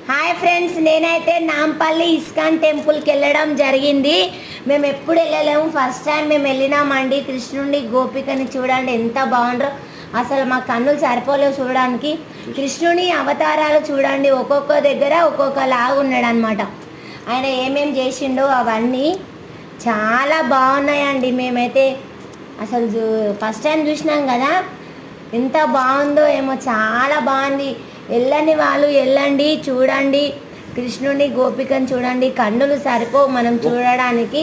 Hi friends, నేనైతే Nampally ISKCON టెంపుల్కి వెళ్ళడం జరిగింది. మేము ఎప్పుడు వెళ్ళలేము, ఫస్ట్ టైం మేము వెళ్ళినామండి. కృష్ణుడి గోపికని చూడండి ఎంత బాగుండ్రో, అసలు మా కన్నులు సరిపోలేవు చూడడానికి. కృష్ణుని అవతారాలు చూడండి, ఒక్కొక్క దగ్గర ఒక్కొక్క లాగా ఉన్నాడు అనమాట. ఆయన ఏమేం చేసిండో అవన్నీ చాలా బాగున్నాయండి. మేమైతే అసలు ఫస్ట్ టైం చూసినాం కదా, ఎంత బాగుందో ఏమో, చాలా బాగుంది. వెళ్ళని వాళ్ళు వెళ్ళండి, చూడండి కృష్ణుని గోపికని చూడండి, కన్నులు సరిపో మనం చూడడానికి.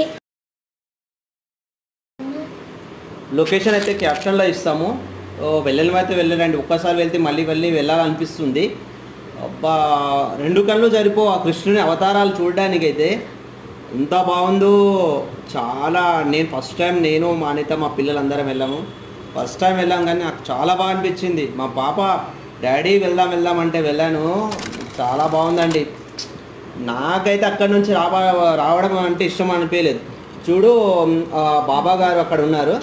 లొకేషన్ అయితే క్యాప్షన్లో ఇస్తాము, వెళ్ళని అయితే వెళ్ళరండి. ఒక్కసారి వెళ్తే మళ్ళీ వెళ్ళాలనిపిస్తుంది. అబ్బా, రెండు కళ్ళు సరిపో ఆ కృష్ణుని అవతారాలు చూడడానికి. అయితే ఎంత బాగుందో చాలా. నేను ఫస్ట్ టైం, నేను మా అనిత మా పిల్లలందరం వెళ్ళాము. ఫస్ట్ టైం వెళ్ళాం కానీ నాకు చాలా బాగా అనిపించింది. మా పాప డాడీ వెళ్దాం అంటే వెళ్ళాను. చాలా బాగుందండి. నాకైతే అక్కడి నుంచి రావడం అంటే ఇష్టం అనిపించలేదు. చూడు, బాబా గారు అక్కడ ఉన్నారు,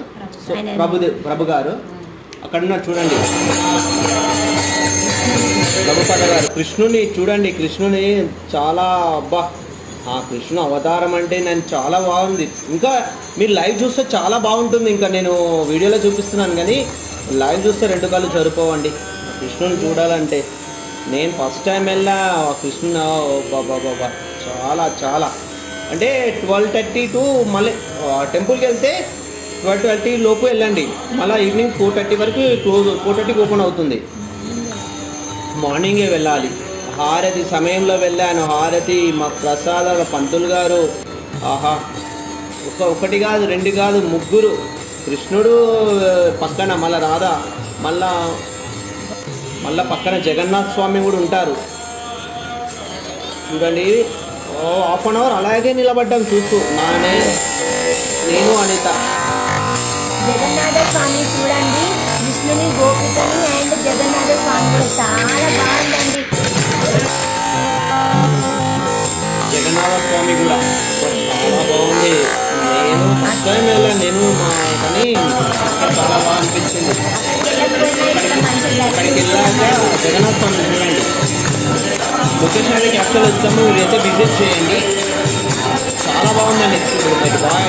ప్రభు గారు అక్కడ ఉన్నారు చూడండి. ప్రభుపద గారు కృష్ణుని చూడండి, కృష్ణుని చాలా అబ్బా, ఆ కృష్ణుని అవతారం అంటే నేను చాలా బాగుంది. ఇంకా మీరు లైవ్ చూస్తే చాలా బాగుంటుంది. ఇంకా నేను వీడియోలో చూపిస్తున్నాను కానీ లైవ్ చూస్తే రెండు కళ్ళు సరిపోవండి కృష్ణుని చూడాలంటే. నేను ఫస్ట్ టైం వెళ్ళా కృష్ణుని, బాబా చాలా అంటే 12:30 టు మళ్ళీ టెంపుల్కి వెళ్తే 12:30 లోపు వెళ్ళండి. మళ్ళీ ఈవినింగ్ 4:30 వరకు 4:30కి ఓపెన్ అవుతుంది. మార్నింగే వెళ్ళాలి. హారతి సమయంలో వెళ్ళాను. హారతి మా ప్రసాదాల పంతులు గారు, ఆహా, ఒకటి కాదు, రెండు కాదు, ముగ్గురు. కృష్ణుడు పక్కన మళ్ళీ రాధా, మళ్ళా పక్కన జగన్నాథ స్వామి కూడా ఉంటారు చూడండి. హాఫ్ అన్ అవర్ అలాగే నిలబడ్డాం చూస్తూ, నేను అనిత. జగన్నాథ స్వామి చూడండి, కృష్ణుని గోపికని అండ్ జగన్నాథ స్వామి కూడా చాలా బాగుందండి. జగన్నాథ స్వామి కూడా చాలా బాగుంది. నేను ఫస్ట్ టైం వెళ్ళాను, నేను కానీ చాలా బాగా అనిపించింది. అక్కడికి వెళ్ళాక జగన్నాథ స్వామి చూడండి. లొకేషన్ అయితే క్యాప్చర్ ఇస్తాము, మీరైతే విజిట్ చేయండి. చాలా బాగుందండి. బాగా